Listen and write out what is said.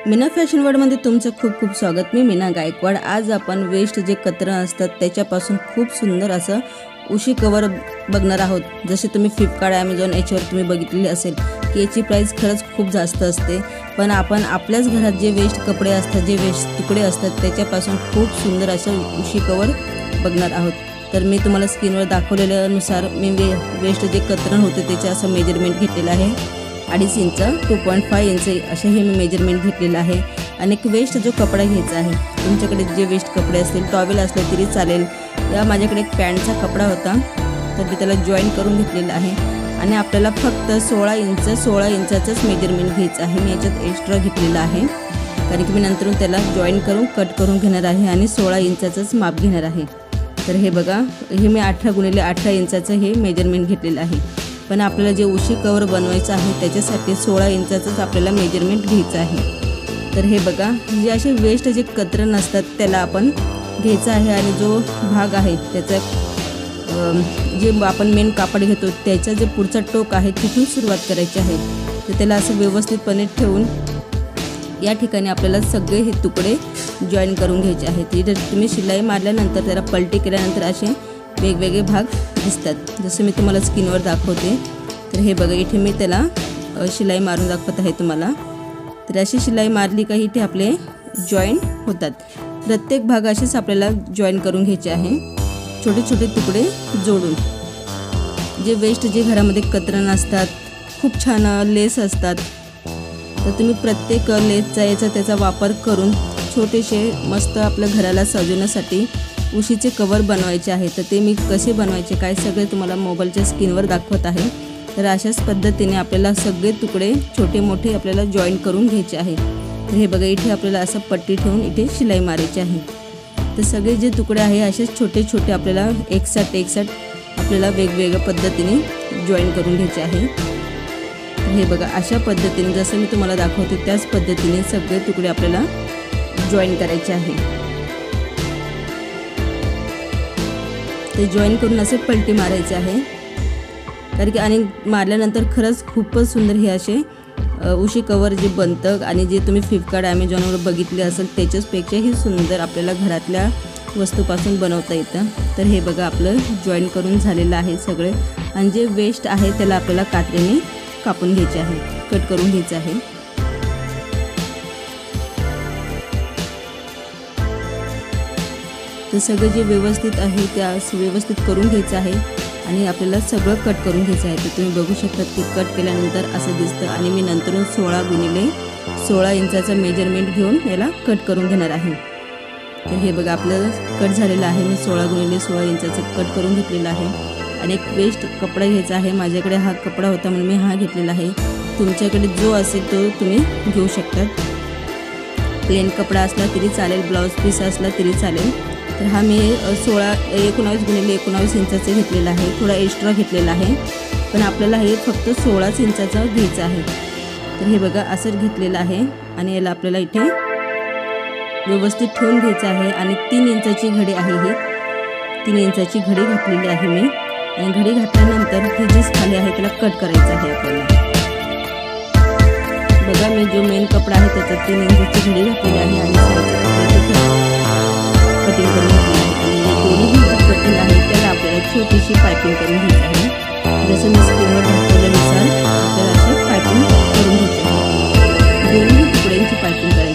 Meena fashion वर्ल्डमध्ये तुमचं खूप खूप स्वागत। मी मीना गायकवाड। आज आपण वेस्ट जे कतरण असतात त्याच्यापासून खूप सुंदर असं उशी कवर बघणार आहोत। जसे तुम्ही फ्लिपकार्ट ॲमेझॉन याच्यावर तुम्ही बघितलेले असेल की याची प्राइस खरंच खूप जास्त असते, पण आपण आपल्याच घरात जे वेस्ट कपडे असतात, जे वेस्ट तुकडे असतात त्याच्यापासून खूप सुंदर असं उशी कवर बघणार आहोत। तर मी तुम्हाला स्क्रीनवर दाखवलेल्यानुसार मी वेस्ट जे कतरण होते त्याचे असं मेजरमेंट घेतलेलं आहे। 2.5 इंच 2.5 इंच असे हे मी मेजरमेंट घेतलेलं आहे। आणि एक वेस्ट जो कपडा घ्यायचा आहे, तुमच्याकडे जे वेस्ट कपडे असतील, टॉवेल असले तरी चालेल, या माझ्याकडे एक पॅन्टचा कपडा होता तर मी त्याला जॉईन करून घेतलेला आहे। आणि आपल्याला फक्त 16 इंचाचंच मेजरमेंट घ्यायचं आहे। मी याच्यात एक्स्ट्रा घेतलेला आहे कारण की मी नंतरून त्याला जॉईन करून कट करून घेणार आहे आणि 16 इंचाचंच माप घेणार आहे। तर हे बघा, हे मी 18x18 इंचाचं हे मेजरमेंट घेतलेलं आहे, पण आपल्याला जे उशी कवर बनवायचं आहे त्याच्यासाठी 16 इंचाचंच आपल्याला मेजरमेंट घ्यायचं आहे। तर हे बघा, जे असे वेस्ट जे कतरण असतात त्याला आपण घ्यायचं आहे आणि जो भाग आहे त्याचा जे आपण मेन कापड घेतो त्याचा जे पुढचा टोक आहे तिथून सुरुवात करायची आहे। तर त्याला असं व्यवस्थितपणे ठेवून या ठिकाणी आपल्याला सगळे हे तुकडे जॉईन करून घ्यायचे आहेत। इथे तुम्ही शिलाई मारल्यानंतर त्याला पलटी केल्यानंतर असे वेगवेगळे भाग दिसतात, जसं मी तुम्हाला स्क्रीनवर दाखवते। तर हे बघा, इथे मी त्याला शिलाई मारून दाखवत आहे तुम्हाला। तर अशी शिलाई मारली का इथे आपले जॉईन होतात। प्रत्येक भाग असेच आपल्याला जॉईन करून घ्यायचे आहे, छोटे छोटे तुकडे जोडून। जे वेस्ट जे घरामध्ये कतरण असतात, खूप छान लेस असतात, तर तुम्ही प्रत्येक लेसचा त्याचा वापर करून छोटेसे मस्त आपल्या घराला सजवण्यासाठी उशीचे कवर बनवायचे आहे। तर ते मी कसे बनवायचे काय सगळे तुम्हाला मोबाईलच्या स्क्रीनवर दाखवत आहे। तर अशाच पद्धतीने आपल्याला सगळे तुकडे छोटे मोठे आपल्याला जॉईन करून घ्यायचे आहे। तर हे बघा, इथे आपल्याला असं पट्टी ठेवून इथे शिलाई मारायची आहे। तर सगळे जे तुकडे आहे असेच छोटे छोटे आपल्याला एकसाथ आपल्याला वेगवेगळ्या पद्धतीने जॉईन करून घ्यायचे आहे। तर हे बघा, अशा पद्धतीने जसं मी तुम्हाला दाखवते त्याच पद्धतीने सगळे तुकडे आपल्याला जॉईन करायचे आहे। ते जॉईन करून असे पलटी मारायचे आहे, कारण की आणि मारल्यानंतर खरंच खूपच सुंदर हे असे उशी कवर जे बनतं आणि जे तुम्ही फ्लिपकार्ट ॲमेझॉनवर बघितले असेल त्याच्याचपेक्षाही सुंदर आपल्याला घरातल्या वस्तूपासून बनवता येतं। तर हे बघा, आपलं जॉईन करून झालेलं आहे सगळे, आणि जे वेस्ट आहे त्याला आपल्याला कात्रीने कापून घ्यायचे आहे, कट करून घ्यायचं आहे। तर सगळं जे व्यवस्थित आहे त्या व्यवस्थित करून घ्यायचं आहे आणि आपल्याला सगळं कट करून घ्यायचं आहे। तर तुम्ही बघू शकता की कट केल्यानंतर असं दिसतं, आणि मी नंतरून 16x16 इंचाचं मेजरमेंट घेऊन याला कट करून घेणार आहे। तर हे बघा, आपलं कट झालेलं आहे। मी 16x16 इंचाचं कट करून घेतलेलं आहे। आणि एक वेस्ट कपडा घ्यायचा आहे। माझ्याकडे हा कपडा होता म्हणून मी हा घेतलेला आहे। तुमच्याकडे जो असेल तो तुम्ही घेऊ शकतात। प्लेन कपडा असला तरी चालेल, ब्लाऊज पीस असला तरी चालेल। तर हा मी 19x19 इंचाचं घेतलेला आहे, थोडा एक्स्ट्रा घेतलेला आहे, पण आपल्याला हे फक्त 16 इंचाचं घ्यायचं आहे। तर हे बघा, असं घेतलेलं आहे आणि याला आपल्याला इथे व्यवस्थित ठेवून घ्यायचं आहे। आणि 3 इंचाची घडी आहे, ही 3 इंचाची घडी घातलेली आहे मी, आणि घडी घातल्यानंतर हे जे खाली आहे त्याला कट करायचं आहे आपल्याला। बघा, मी जो मेन कपडा आहे त्याच्यात 3 इंचाची घडी घातलेली आहे आणि कटिंग करून घेतली आहे। आणि दोन्ही जी कटिंग आहे त्याला आपल्याला छोटीशी पायपिंग करून घ्यायची आहे। जसं मी स्क्रीनवर दाखवल्यानुसार आपल्याला अशी पायपिंग करून घ्यायची आहे, दोन्ही तुकड्यांची पायपिंग करायची